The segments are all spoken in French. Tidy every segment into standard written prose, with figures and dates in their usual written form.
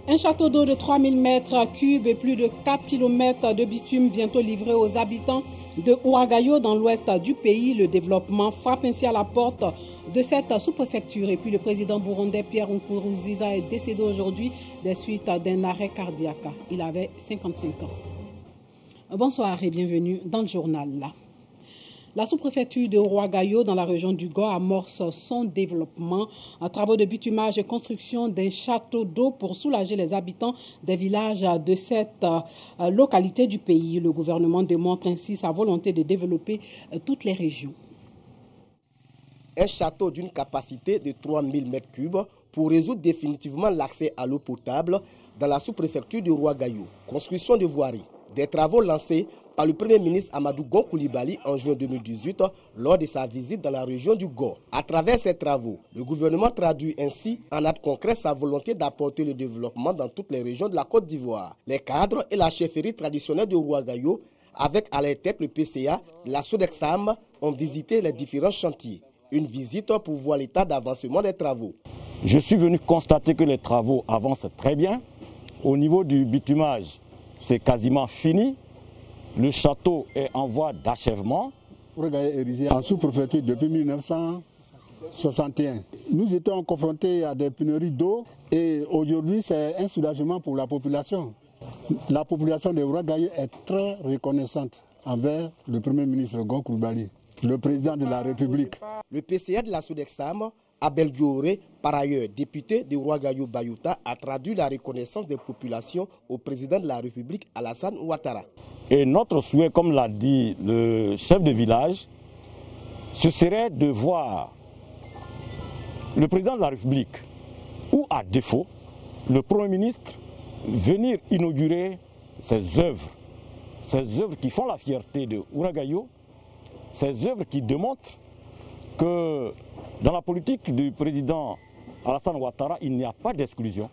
Un château d'eau de 3000 mètres cubes et plus de 4 km de bitume bientôt livré aux habitants de Ouagayo dans l'ouest du pays. Le développement frappe ainsi à la porte de cette sous-préfecture. Et puis le président burundais Pierre Nkurunziza est décédé aujourd'hui des suites d'un arrêt cardiaque. Il avait 55 ans. Bonsoir et bienvenue dans le journal. La sous-préfecture de Ouagayo dans la région du Go amorce son développement. Travaux de bitumage et construction d'un château d'eau pour soulager les habitants des villages de cette localité du pays. Le gouvernement démontre ainsi sa volonté de développer toutes les régions. Un château d'une capacité de 3000 m3 pour résoudre définitivement l'accès à l'eau potable dans la sous-préfecture de Ouagayo. Construction de voiries. Des travaux lancés par le Premier ministre Amadou Gon Coulibaly en juin 2018 lors de sa visite dans la région du Go. À travers ces travaux, le gouvernement traduit ainsi en acte concret sa volonté d'apporter le développement dans toutes les régions de la Côte d'Ivoire. Les cadres et la chefferie traditionnelle de Ouagayo, avec à leur tête le PCA, la SODEXAM, ont visité les différents chantiers. Une visite pour voir l'état d'avancement des travaux. Je suis venu constater que les travaux avancent très bien. Au niveau du bitumage, c'est quasiment fini. Le château est en voie d'achèvement. Ouagayo est érigé en sous-préfecture depuis 1961. Nous étions confrontés à des pénuries d'eau et aujourd'hui c'est un soulagement pour la population. La population de Ouagayo est très reconnaissante envers le Premier ministre Gon Coulibaly, le président de la République. Le PCA de la SODEXAM, Abel Dioré, par ailleurs député de Ouagayo Bayouta, a traduit la reconnaissance des populations au président de la République Alassane Ouattara. Et notre souhait, comme l'a dit le chef de village, ce serait de voir le président de la République, ou à défaut, le Premier ministre, venir inaugurer ces œuvres qui font la fierté de Ouagayo, ces œuvres qui démontrent que dans la politique du président Alassane Ouattara, il n'y a pas d'exclusion,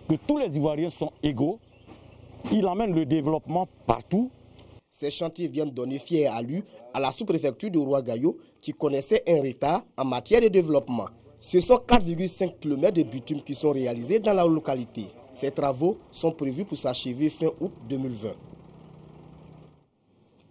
que tous les Ivoiriens sont égaux. Il amène le développement partout. Ces chantiers viennent donner fière allure à la sous-préfecture de Ouagayo qui connaissait un retard en matière de développement. Ce sont 4,5 km de bitume qui sont réalisés dans la localité. Ces travaux sont prévus pour s'achever fin août 2020.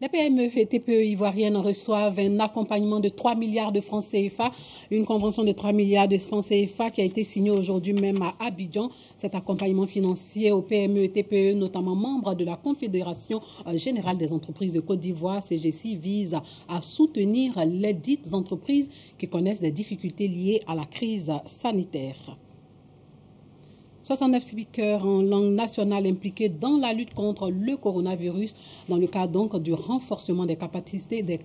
Les PME et TPE ivoiriennes reçoivent un accompagnement de 3 milliards de francs CFA, une convention de 3 milliards de francs CFA qui a été signée aujourd'hui même à Abidjan. Cet accompagnement financier aux PME et TPE, notamment membres de la Confédération générale des entreprises de Côte d'Ivoire, CGC, vise à soutenir les dites entreprises qui connaissent des difficultés liées à la crise sanitaire. 69 speakers en langue nationale impliqués dans la lutte contre le coronavirus, dans le cadre donc du renforcement des capacités des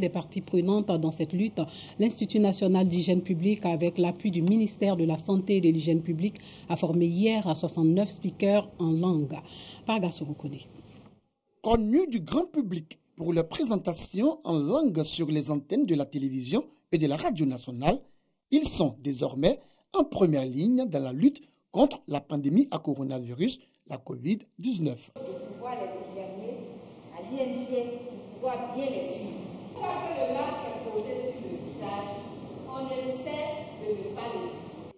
parties prenantes dans cette lutte. L'Institut national d'hygiène publique, avec l'appui du ministère de la Santé et de l'hygiène publique, a formé hier 69 speakers en langue. Pargas reconnaît. Connus du grand public pour leur présentation en langue sur les antennes de la télévision et de la radio nationale, ils sont désormais en première ligne dans la lutte contre la pandémie à coronavirus, la Covid-19. Pouvoir les derniers, à l'ING, doit bien les suivre. Une fois que le masque est posé sur le visage, on essaie de ne pas le voir.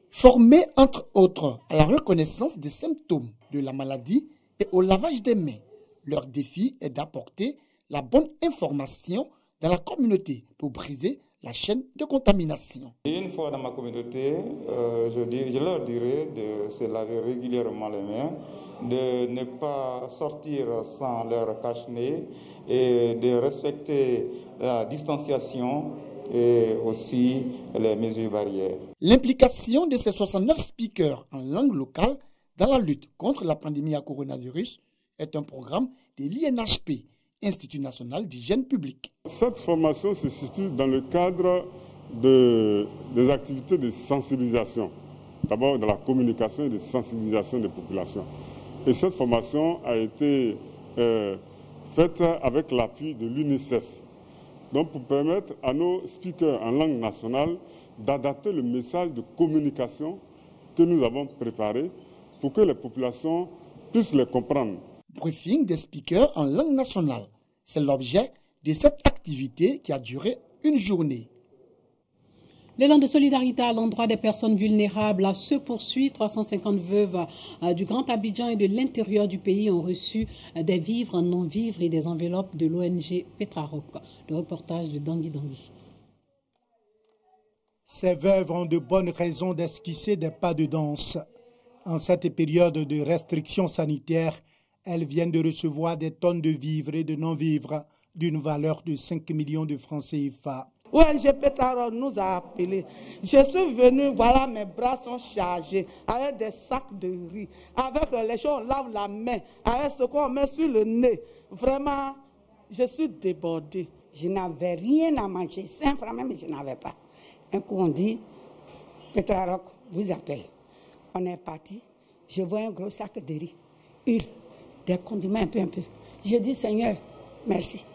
Formés entre autres à la reconnaissance des symptômes de la maladie et au lavage des mains, leur défi est d'apporter la bonne information dans la communauté pour briser la chaîne de contamination. Et une fois dans ma communauté, je leur dirais de se laver régulièrement les mains, de ne pas sortir sans leur cache-nez et de respecter la distanciation et aussi les mesures barrières. L'implication de ces 69 speakers en langue locale dans la lutte contre la pandémie à coronavirus est un programme de l'INHP, Institut national d'hygiène publique. Cette formation se situe dans le cadre des activités de sensibilisation. D'abord de la communication et de sensibilisation des populations. Et cette formation a été faite avec l'appui de l'UNICEF. Donc pour permettre à nos speakers en langue nationale d'adapter le message de communication que nous avons préparé pour que les populations puissent les comprendre. Briefing des speakers en langue nationale. C'est l'objet de cette activité qui a duré une journée. L'élan de solidarité à l'endroit des personnes vulnérables se poursuit. 350 veuves du Grand Abidjan et de l'intérieur du pays ont reçu des vivres, non-vivres et des enveloppes de l'ONG Petraroc. Le reportage de Dangui Dangui. Ces veuves ont de bonnes raisons d'esquisser des pas de danse. En cette période de restrictions sanitaires, elles viennent de recevoir des tonnes de vivres et de non-vivres d'une valeur de 5 millions de francs CFA. ONG Petraroc nous a appelés. Je suis venu, voilà, mes bras sont chargés avec des sacs de riz. Avec les choses, on lave la main, avec ce qu'on met sur le nez. Vraiment, je suis débordée. Je n'avais rien à manger, 5 francs même, je n'avais pas. Un coup, on dit, Petraroc vous appelle. On est parti, je vois un gros sac de riz, huile, des condiments un peu. Je dis, Seigneur, merci.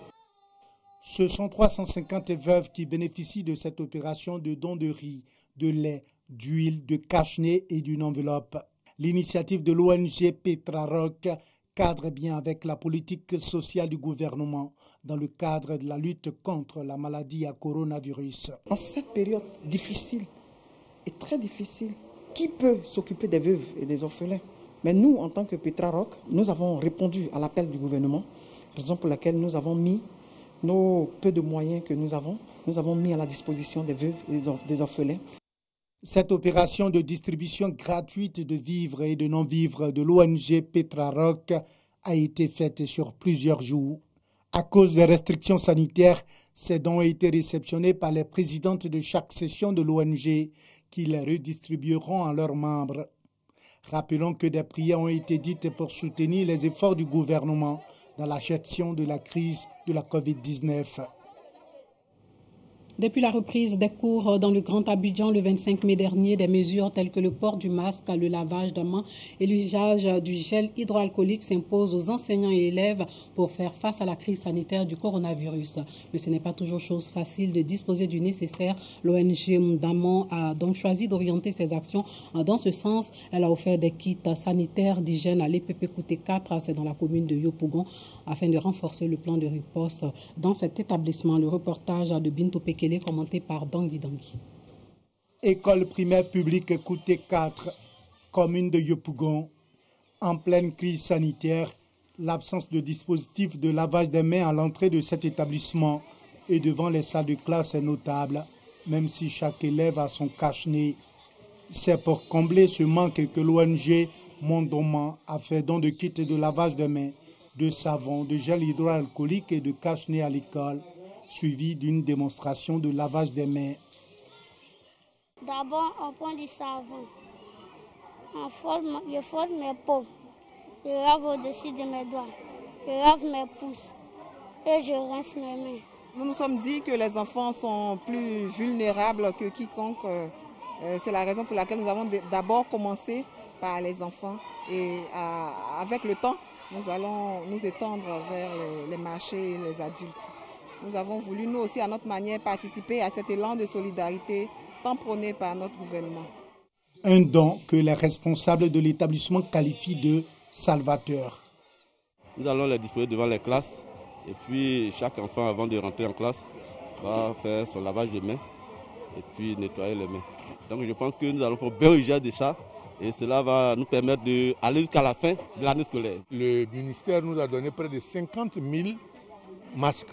Ce sont 350 veuves qui bénéficient de cette opération de don de riz, de lait, d'huile, de cache-nez et d'une enveloppe. L'initiative de l'ONG Petraroc cadre bien avec la politique sociale du gouvernement dans le cadre de la lutte contre la maladie à coronavirus. En cette période difficile et très difficile, qui peut s'occuper des veuves et des orphelins? Mais nous, en tant que Petraroc, nous avons répondu à l'appel du gouvernement, raison pour laquelle nous avons mis nos peu de moyens que nous avons mis à la disposition des veuves et des orphelins. Cette opération de distribution gratuite de vivres et de non-vivres de l'ONG Petraroc a été faite sur plusieurs jours. À cause des restrictions sanitaires, ces dons ont été réceptionnés par les présidentes de chaque session de l'ONG qui les redistribueront à leurs membres. Rappelons que des prières ont été dites pour soutenir les efforts du gouvernement dans la gestion de la crise de la Covid-19. Depuis la reprise des cours dans le Grand Abidjan le 25 mai dernier, des mesures telles que le port du masque, le lavage de mains et l'usage du gel hydroalcoolique s'imposent aux enseignants et élèves pour faire face à la crise sanitaire du coronavirus. Mais ce n'est pas toujours chose facile de disposer du nécessaire. L'ONG Mdamon a donc choisi d'orienter ses actions dans ce sens. Elle a offert des kits sanitaires d'hygiène à l'EPP Kouté 4, c'est dans la commune de Yopougon, afin de renforcer le plan de riposte dans cet établissement. Le reportage de Bintou Pekele commenté par Dangui Dangui. École primaire publique Kouté 4, commune de Yopougon. En pleine crise sanitaire, l'absence de dispositif de lavage des mains à l'entrée de cet établissement et devant les salles de classe est notable, même si chaque élève a son cache-nez. C'est pour combler ce manque que l'ONG Mondoman a fait don de kits de lavage des mains, de savon, de gel hydroalcoolique et de cache-nez à l'école, suivi d'une démonstration de lavage des mains. D'abord, on prend du savon. Je forme mes peaux. Je lave au-dessus de mes doigts. Je lave mes pouces. Et je rince mes mains. Nous nous sommes dit que les enfants sont plus vulnérables que quiconque. C'est la raison pour laquelle nous avons d'abord commencé par les enfants. Et avec le temps, nous allons nous étendre vers les marchés et les adultes. Nous avons voulu, nous aussi, à notre manière, participer à cet élan de solidarité tant prôné par notre gouvernement. Un don que les responsables de l'établissement qualifient de salvateur. Nous allons les disposer devant les classes et puis chaque enfant, avant de rentrer en classe, va faire son lavage de mains et puis nettoyer les mains. Donc je pense que nous allons faire bien usage de ça et cela va nous permettre d'aller jusqu'à la fin de l'année scolaire. Le ministère nous a donné près de 50 000 masques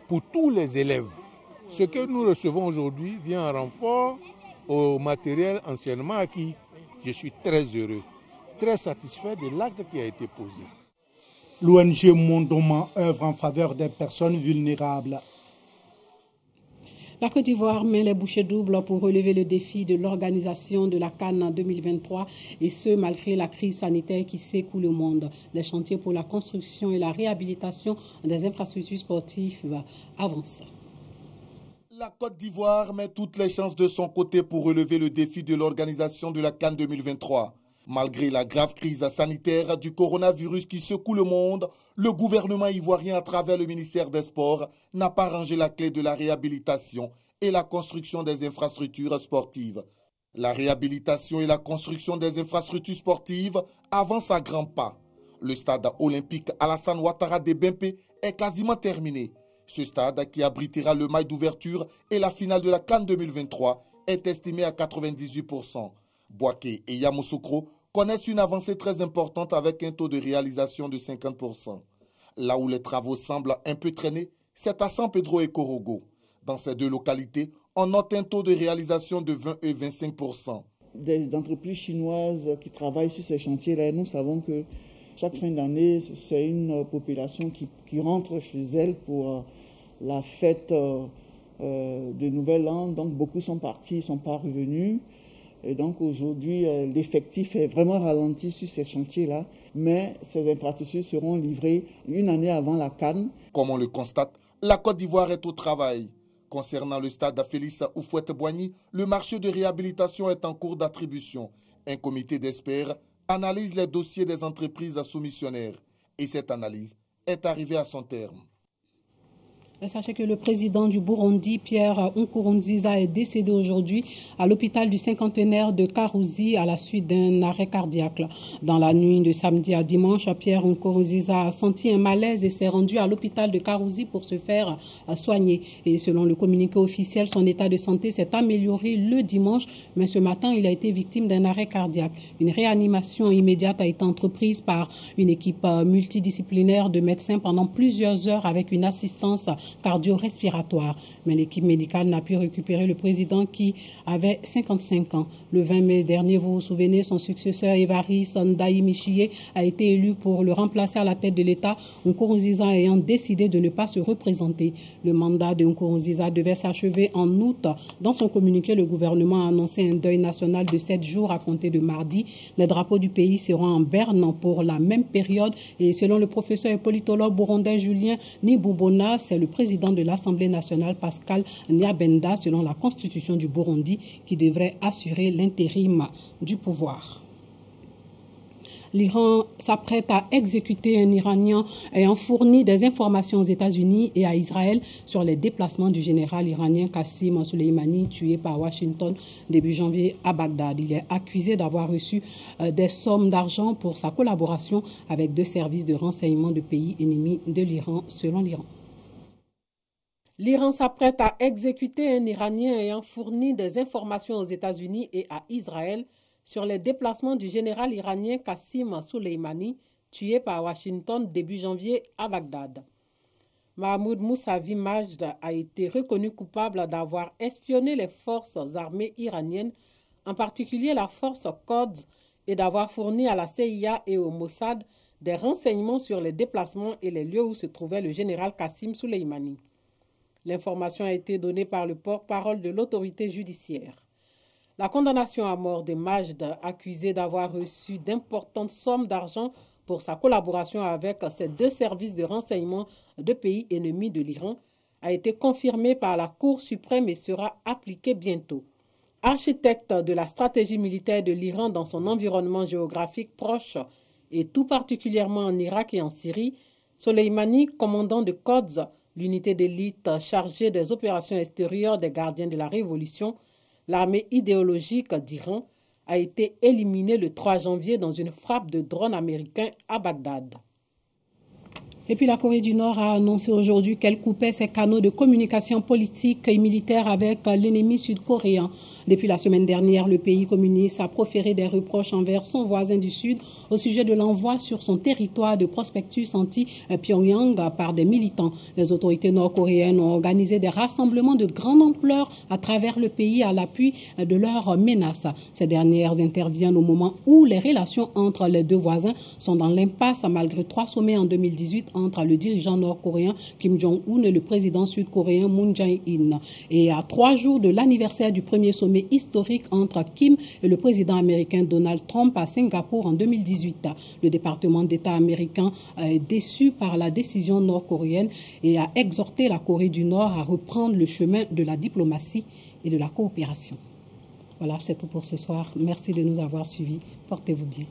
pour tous les élèves. Ce que nous recevons aujourd'hui vient en renfort au matériel anciennement acquis. Je suis très heureux, très satisfait de l'acte qui a été posé. L'ONG Mondoman œuvre en faveur des personnes vulnérables. La Côte d'Ivoire met les bouchées doubles pour relever le défi de l'organisation de la CAN 2023 et ce malgré la crise sanitaire qui secoue le monde. Les chantiers pour la construction et la réhabilitation des infrastructures sportives avancent. La Côte d'Ivoire met toutes les chances de son côté pour relever le défi de l'organisation de la CAN 2023. Malgré la grave crise sanitaire du coronavirus qui secoue le monde, le gouvernement ivoirien à travers le ministère des Sports n'a pas rangé la clé de la réhabilitation et la construction des infrastructures sportives. La réhabilitation et la construction des infrastructures sportives avancent à grands pas. Le stade olympique Alassane Ouattara de Bempé est quasiment terminé. Ce stade, qui abritera le match d'ouverture et la finale de la CAN 2023, est estimé à 98%. Bouaké et Yamoussoukro connaissent une avancée très importante avec un taux de réalisation de 50%. Là où les travaux semblent un peu traîner, c'est à San Pedro et Korogo. Dans ces deux localités, on note un taux de réalisation de 20 et 25%. Des entreprises chinoises qui travaillent sur ces chantiers-là, nous savons que chaque fin d'année, c'est une population qui rentre chez elle pour la fête de Nouvel An. Donc beaucoup sont partis, ils ne sont pas revenus. Et donc aujourd'hui, l'effectif est vraiment ralenti sur ces chantiers-là. Mais ces infrastructures seront livrées une année avant la CAN. Comme on le constate, la Côte d'Ivoire est au travail. Concernant le stade Félix Houphouët-Boigny, le marché de réhabilitation est en cours d'attribution. Un comité d'experts analyse les dossiers des entreprises soumissionnaires. Et cette analyse est arrivée à son terme. Sachez que le président du Burundi, Pierre Nkurunziza, est décédé aujourd'hui à l'hôpital du cinquantenaire de Karuzi à la suite d'un arrêt cardiaque. Dans la nuit de samedi à dimanche, Pierre Nkurunziza a senti un malaise et s'est rendu à l'hôpital de Karuzi pour se faire soigner. Et selon le communiqué officiel, son état de santé s'est amélioré le dimanche, mais ce matin, il a été victime d'un arrêt cardiaque. Une réanimation immédiate a été entreprise par une équipe multidisciplinaire de médecins pendant plusieurs heures avec une assistance cardio-respiratoire. Mais l'équipe médicale n'a pu récupérer le président qui avait 55 ans. Le 20 mai dernier, vous vous souvenez, son successeur Évariste Ndayishimiye a été élu pour le remplacer à la tête de l'État, Nkurunziza ayant décidé de ne pas se représenter. Le mandat de Nkurunziza devait s'achever en août. Dans son communiqué, le gouvernement a annoncé un deuil national de 7 jours à compter de mardi. Les drapeaux du pays seront en berne pour la même période et selon le professeur et politologue burundais Julien Nibubona, c'est le président de l'Assemblée nationale Pascal Nyabenda, selon la constitution du Burundi, qui devrait assurer l'intérim du pouvoir. L'Iran s'apprête à exécuter un Iranien ayant fourni des informations aux États-Unis et à Israël sur les déplacements du général iranien Qassim Soleimani, tué par Washington début janvier à Bagdad. Il est accusé d'avoir reçu des sommes d'argent pour sa collaboration avec deux services de renseignement de pays ennemis de l'Iran, selon l'Iran. L'Iran s'apprête à exécuter un Iranien ayant fourni des informations aux États-Unis et à Israël sur les déplacements du général iranien Qassim Soleimani, tué par Washington début janvier à Bagdad. Mahmoud Mousavi Majd a été reconnu coupable d'avoir espionné les forces armées iraniennes, en particulier la force Quds, et d'avoir fourni à la CIA et au Mossad des renseignements sur les déplacements et les lieux où se trouvait le général Qassim Soleimani. L'information a été donnée par le porte-parole de l'autorité judiciaire. La condamnation à mort de Majd, accusé d'avoir reçu d'importantes sommes d'argent pour sa collaboration avec ces deux services de renseignement de pays ennemis de l'Iran, a été confirmée par la Cour suprême et sera appliquée bientôt. Architecte de la stratégie militaire de l'Iran dans son environnement géographique proche et tout particulièrement en Irak et en Syrie, Soleimani, commandant de Quds, l'unité d'élite chargée des opérations extérieures des gardiens de la Révolution, l'armée idéologique d'Iran, a été éliminé le 3 janvier dans une frappe de drone américain à Bagdad. Et puis la Corée du Nord a annoncé aujourd'hui qu'elle coupait ses canaux de communication politique et militaire avec l'ennemi sud-coréen. Depuis la semaine dernière, le pays communiste a proféré des reproches envers son voisin du Sud au sujet de l'envoi sur son territoire de prospectus anti-Pyongyang par des militants. Les autorités nord-coréennes ont organisé des rassemblements de grande ampleur à travers le pays à l'appui de leurs menaces. Ces dernières interviennent au moment où les relations entre les deux voisins sont dans l'impasse malgré 3 sommets en 2018 entre le dirigeant nord-coréen Kim Jong-un et le président sud-coréen Moon Jae-in. Et à 3 jours de l'anniversaire du premier sommet historique entre Kim et le président américain Donald Trump à Singapour en 2018. Le département d'État américain est déçu par la décision nord-coréenne et a exhorté la Corée du Nord à reprendre le chemin de la diplomatie et de la coopération. Voilà, c'est tout pour ce soir. Merci de nous avoir suivis. Portez-vous bien.